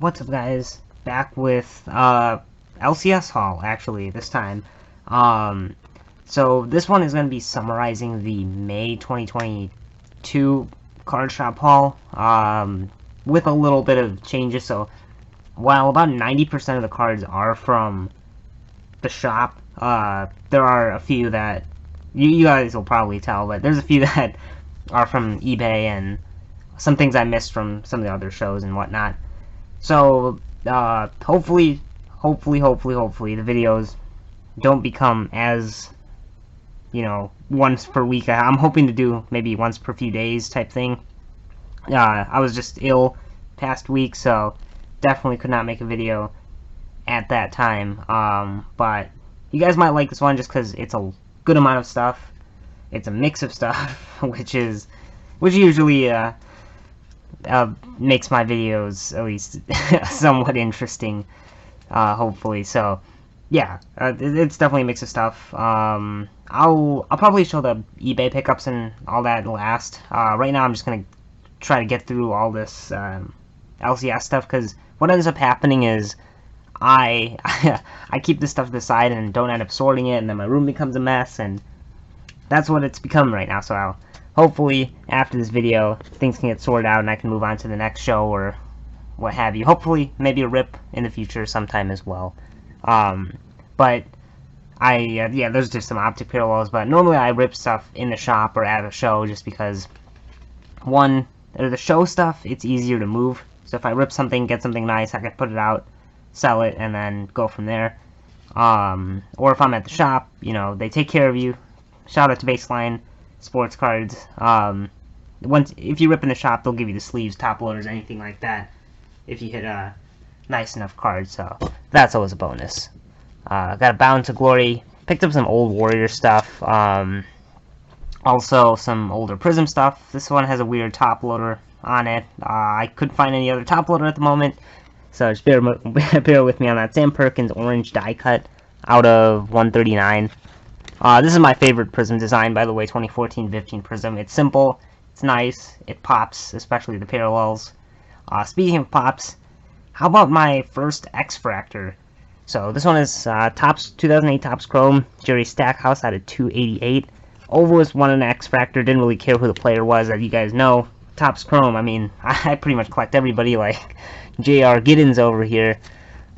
What's up, guys? Back with LCS haul, actually, this time. So this one is going to be summarizing the May 2022 card shop haul, with a little bit of changes. So while about 90% of the cards are from the shop, there are a few that you guys will probably tell, but there's a few that are from eBay and some things I missed from some of the other shows and whatnot. So, hopefully the videos don't become as, once per week. I'm hoping to do maybe once per few days type thing. I was just ill past week, so definitely could not make a video at that time. But you guys might like this one just because it's a good amount of stuff. It's a mix of stuff, which usually, makes my videos at least somewhat interesting, hopefully. So yeah, it's definitely a mix of stuff. I'll probably show the eBay pickups and all that last. Right now I'm just gonna try to get through all this LCS stuff, because what ends up happening is I keep this stuff to the side and don't end up sorting it, and then my room becomes a mess, and that's what it's become right now. So hopefully, after this video, things can get sorted out and I can move on to the next show or what have you. Hopefully, maybe a rip in the future sometime as well. But yeah, there's just some optic parallels. But normally I rip stuff in the shop or at a show just because, the show stuff, it's easier to move. So if I rip something, get something nice, I can put it out, sell it, and then go from there. Or if I'm at the shop, they take care of you. Shout out to Baseline Sports Cards. If you rip in the shop, they'll give you the sleeves, top loaders, anything like that, if you hit a nice enough card. So that's always a bonus. Got a Bound to Glory. Picked up some old Warrior stuff. Also some older Prism stuff. This one has a weird top loader on it. I couldn't find any other top loader at the moment, so just bear with me on that. Sam Perkins orange die cut out of 139. This is my favorite Prism design, by the way, 2014-15 Prism. It's simple, it's nice, it pops, especially the parallels. Speaking of pops, how about my first X-Fractor? So this one is Topps 2008 Topps Chrome, Jerry Stackhouse out of 288. Always wanted an X-Fractor, didn't really care who the player was, as you guys know. Topps Chrome, I mean, I pretty much collect everybody, like J.R. Giddens over here.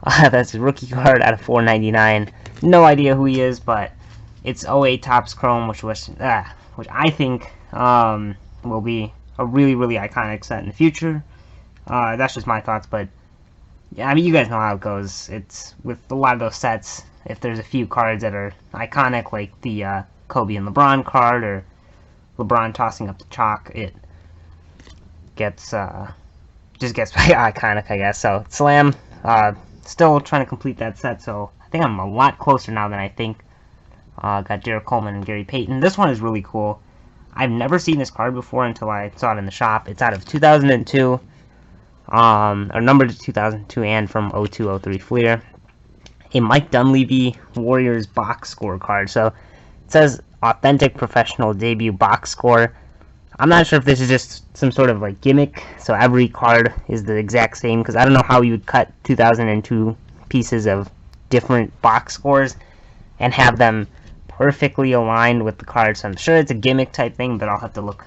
That's his rookie card out of 499. No idea who he is, but it's 08 Topps Chrome, which I think will be a really, really iconic set in the future. That's just my thoughts, but yeah, I mean, you guys know how it goes. It's with a lot of those sets, if there's a few cards that are iconic, like the Kobe and LeBron card, or LeBron tossing up the chalk, it gets just gets iconic, I guess. So Slam, still trying to complete that set, so I think I'm a lot closer now than I think. Got Jared Coleman and Gary Payton. This one is really cool. I've never seen this card before until I saw it in the shop. It's out of 2002, or numbered to 2002, and from 02-03 Fleer. A Mike Dunleavy Warriors box score card. So it says authentic professional debut box score. I'm not sure if this is just some sort of like gimmick, so every card is the exact same, because I don't know how you would cut 2002 pieces of different box scores and have them perfectly aligned with the card. So I'm sure it's a gimmick type thing, but I'll have to look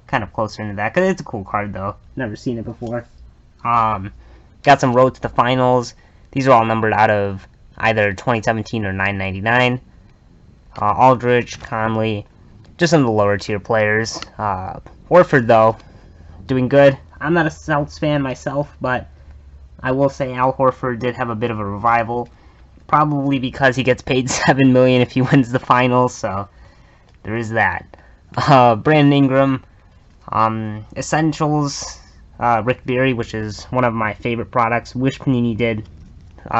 kind of closer into that, because it's a cool card though. Never seen it before. Got some Road to the Finals. These are all numbered out of either 2017 or 999. Aldridge, Conley, just some of the lower tier players. Horford though, doing good. I'm not a Celtics fan myself, but I will say Al Horford did have a bit of a revival. Probably because he gets paid $7 million if he wins the finals, so there is that. Brandon Ingram, Essentials, Rick Beery, which is one of my favorite products. Wish Panini did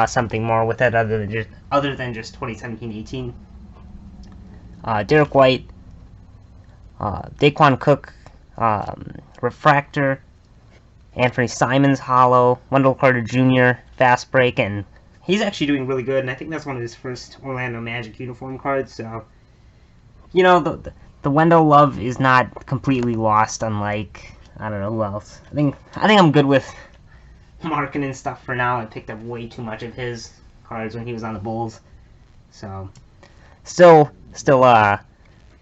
something more with it other than just 2017-18. Derek White, Daquan Cook, Refractor, Anthony Simons Hollow, Wendell Carter Jr. Fast Break, and he's actually doing really good, and I think that's one of his first Orlando Magic uniform cards, so, the Wendell love is not completely lost, unlike, I don't know who else. I think I'm good with marking stuff for now. I picked up way too much of his cards when he was on the Bulls. So, still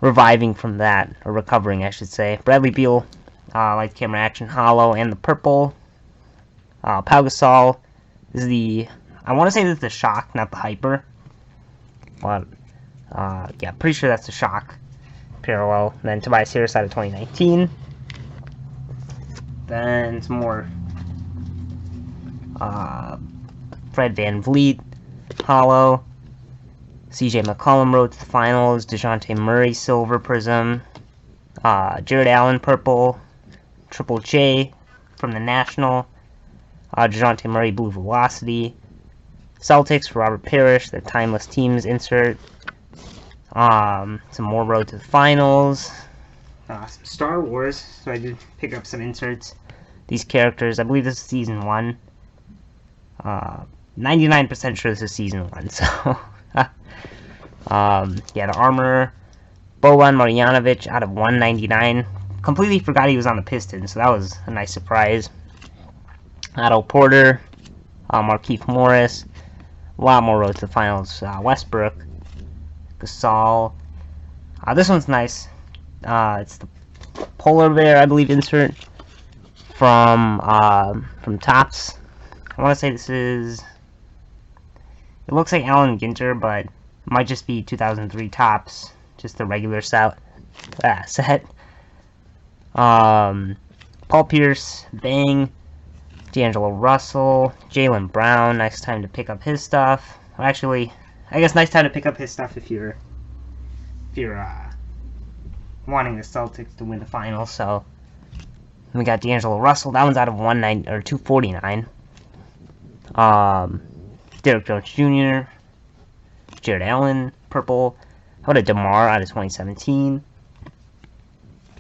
reviving from that, or recovering, I should say. Bradley Beal, light camera action hollow, and the purple. Pau Gasol. This is the, I want to say this is the Shock, not the Hyper. But, yeah, pretty sure that's the Shock parallel. And then Tobias Harris out of 2019. Then some more Fred VanVleet, hollow. CJ McCollum road to the finals. DeJounte Murray silver prism. Jared Allen purple. Triple J from the National. DeJounte Murray blue velocity. Celtics for Robert Parrish, the timeless teams insert. Some more road to the finals. Some Star Wars, so I did pick up some inserts. These characters, I believe this is season 1. 99% sure this is season 1, so. Yeah, the armor. Boban Marjanovic out of 199. Completely forgot he was on the Pistons, so that was a nice surprise. Otto Porter. Markieff Morris. A lot more road to the finals. Westbrook. Gasol. This one's nice. It's the polar bear, I believe, insert from Topps. I want to say this is. It looks like Allen Ginter, but it might just be 2003 Topps, just the regular set. Paul Pierce, Bang, D'Angelo Russell, Jaylen Brown. Nice time to pick up his stuff. Actually, I guess nice time to pick up his stuff if you're wanting the Celtics to win the finals. So we got D'Angelo Russell. That one's out of 249. Derrick Jones Jr., Jared Allen purple. How about a DeMar out of 2017?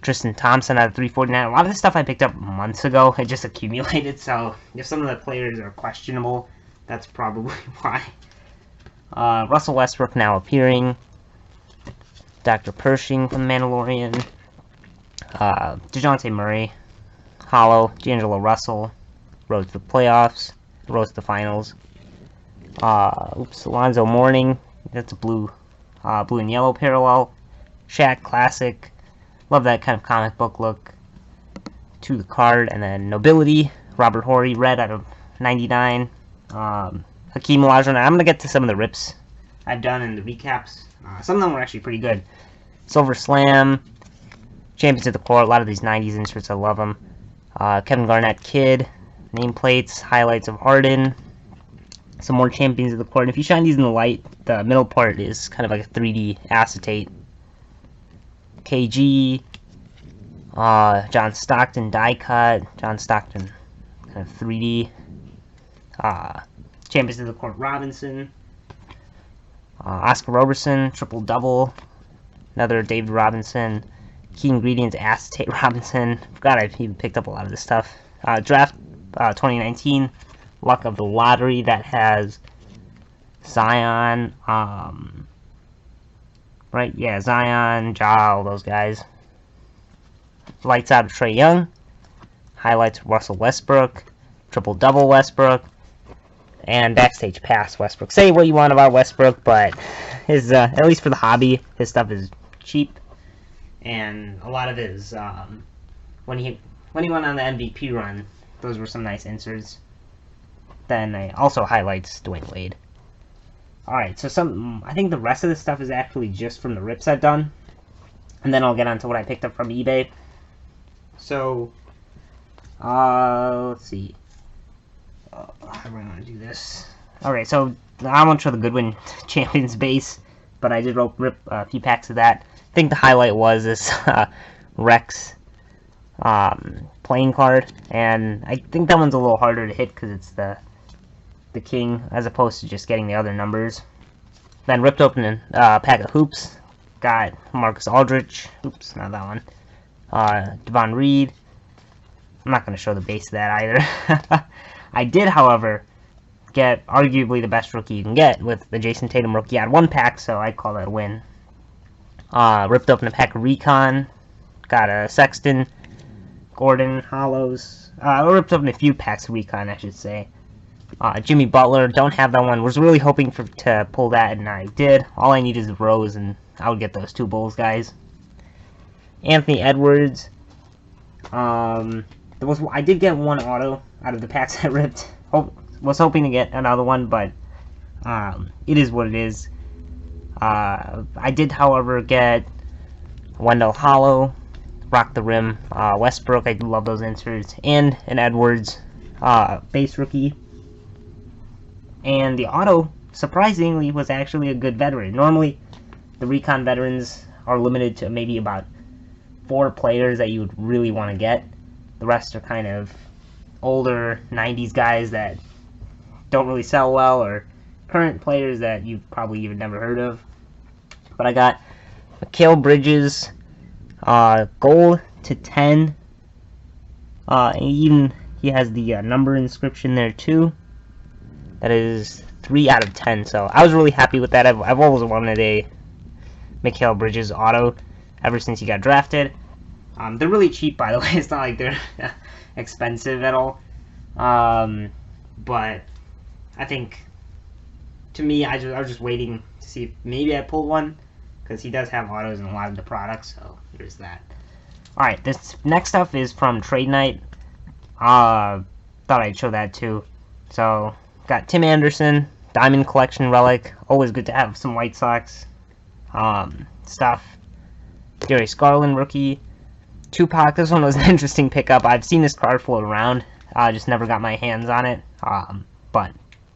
Tristan Thompson out of 349. A lot of this stuff I picked up months ago. It just accumulated. So if some of the players are questionable, that's probably why. Russell Westbrook now appearing. Dr. Pershing from The Mandalorian. DeJounte Murray. Hollow. D'Angelo Russell. Road to the playoffs. Road to the finals. Alonzo Mourning. That's a blue and yellow parallel. Shaq Classic. Love that kind of comic book look to the card. And then Nobility. Robert Horry. Red out of 99. Hakeem Olajuwon. I'm going to get to some of the rips I've done in the recaps. Some of them were actually pretty good. Silver Slam. Champions of the Court. A lot of these 90s inserts, I love them. Kevin Garnett Kid. Nameplates. Highlights of Harden. Some more Champions of the Court. And if you shine these in the light, the middle part is kind of like a 3D acetate. KG. John Stockton die cut. John Stockton kind of 3D. Champions of the Court Robinson. Oscar Robertson, triple double. Another David Robinson. Key Ingredients acetate Robinson. Forgot I even picked up a lot of this stuff. Draft 2019. Luck of the Lottery that has Zion. Right, yeah, Zion, Ja, all those guys. Lights out of Trae Young. Highlights Russell Westbrook. Triple double Westbrook. And backstage pass Westbrook. Say what you want about Westbrook, but his at least for the hobby, his stuff is cheap, and a lot of his when he went on the MVP run, those were some nice inserts. Then also highlights Dwayne Wade. All right, so I think the rest of this stuff is actually just from the rips I've done, and then I'll get onto what I picked up from eBay. So let's see. How am I going to do this? Alright, so I won't show the Goodwin Champions base, but I did rip a few packs of that. I think the highlight was this Rex playing card, and I think that one's a little harder to hit because it's the king as opposed to just getting the other numbers. Then ripped open a pack of hoops. Got Marcus Aldridge. Oops, not that one. Devon Reed. I'm not going to show the base of that either. I did, however, get arguably the best rookie you can get with the Jason Tatum rookie. I had one pack, so I'd call that a win. Ripped open a pack of Recon. Got a Sexton. Gordon Hollows. I ripped open a few packs of Recon, I should say. Jimmy Butler, don't have that one. Was really hoping to pull that, and I did. All I need is Rose, and I would get those 2 Bulls guys. Anthony Edwards. I did get 1 auto out of the packs I ripped. Was hoping to get another one, but it is what it is. I did, however, get Wendell Hollow, Rock the Rim, Westbrook. I do love those inserts, and an Edwards base rookie. And the auto, surprisingly, was actually a good veteran. Normally, the Recon veterans are limited to maybe about 4 players that you would really want to get. The rest are kind of older 90s guys that don't really sell well, or current players that you've probably even never heard of. But I got Mikal Bridges, gold to 10. And even he has the number inscription there too. That is 3 out of 10. So I was really happy with that. I've always wanted a Mikal Bridges auto ever since he got drafted. They're really cheap, by the way. It's not like they're expensive at all. But I think, to me, I was just waiting to see if maybe I pulled one, because he does have autos in a lot of the products, so there's that. Alright, this next stuff is from Trade Night. Thought I'd show that too. So, got Tim Anderson, Diamond Collection Relic. Always good to have some White Sox stuff. Darius Garland rookie. Tupac, this one was an interesting pickup. I've seen this card float around. Just never got my hands on it. But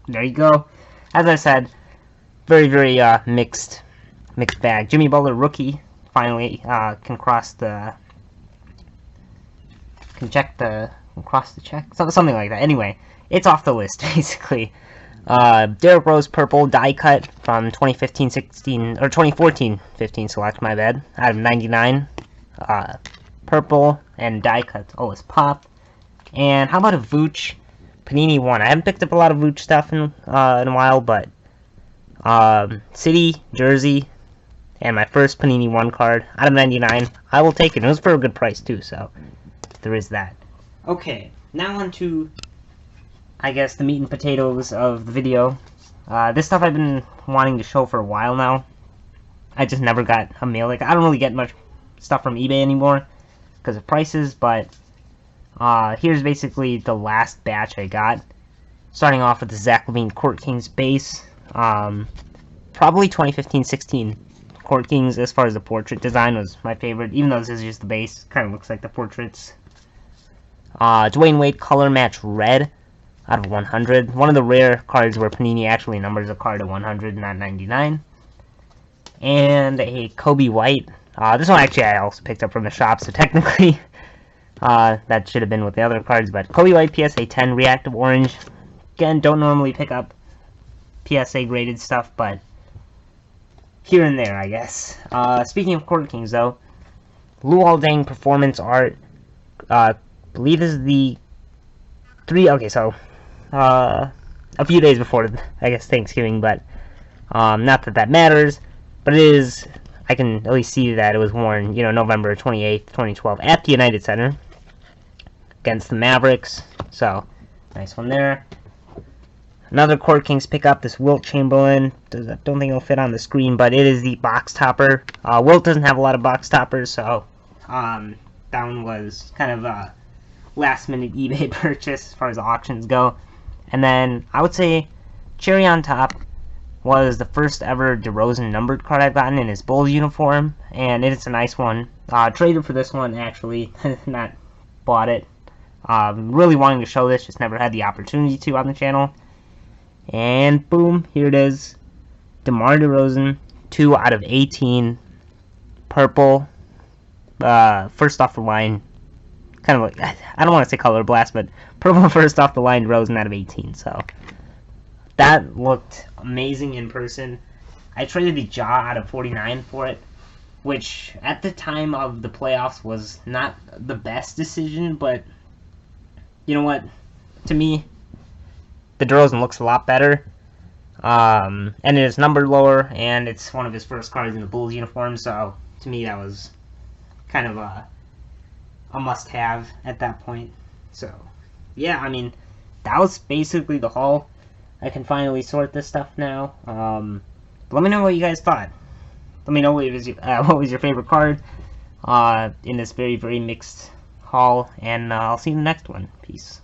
there you go. As I said, very, very mixed bag. Jimmy Butler rookie finally can cross the check, something like that. Anyway, it's off the list basically. Derrick Rose purple die cut from 2015-16 or 2014-15 select, my bad, out of 99. Purple and die cuts always pop. And how about a Vooch Panini 1? I haven't picked up a lot of Vooch stuff in a while, but City jersey and my first Panini 1 card out of 99. I will take it. It was for a good price too, so there is that. Okay, now on to, I guess, the meat and potatoes of the video. This stuff I've been wanting to show for a while now. I just never got a mail. Like, I don't really get much stuff from eBay anymore because of prices, but here's basically the last batch I got. Starting off with the Zach LaVine Court Kings base. Probably 2015-16 Court Kings, as far as the portrait design, was my favorite. Even though this is just the base, kind of looks like the portraits. Dwayne Wade color match red out of 100. One of the rare cards where Panini actually numbers a card to 100, not 99. And a Kobe White. This one actually I also picked up from the shop, so technically that should have been with the other cards. But Kobe White PSA 10 reactive orange. Again, don't normally pick up PSA graded stuff, but here and there, I guess. Speaking of Court Kings, though, Luol Deng performance art. Believe this is the a few days before, I guess, Thanksgiving, but not that that matters. But it is, I can at least see that it was worn, you know, November 28th, 2012 at the United Center against the Mavericks. So, nice one there. Another Court Kings pickup, this Wilt Chamberlain. I don't think it'll fit on the screen, but it is the box topper. Wilt doesn't have a lot of box toppers, so that one was kind of a last-minute eBay purchase as far as the auctions go. And then I would say cherry on top was the first ever DeRozan numbered card I've gotten in his Bulls uniform, and it's a nice one. Traded for this one, actually, not bought it. Really wanting to show this, just never had the opportunity to on the channel. And boom, here it is. DeMar DeRozan, 2 out of 18. Purple. First off the line. Kind of like, I don't want to say color blast, but purple first off the line, DeRozan out of 18. So that looked amazing in person. I traded the Jaw out of 49 for it, which at the time of the playoffs was not the best decision, but you know what? To me, the DeRozan looks a lot better, and it is numbered lower, and it's one of his first cards in the Bulls uniform, so to me that was kind of a must-have at that point. So, yeah, I mean, that was basically the haul. I can finally sort this stuff now. Let me know what you guys thought. Let me know what was your favorite card in this very, very mixed haul, and I'll see you in the next one. Peace.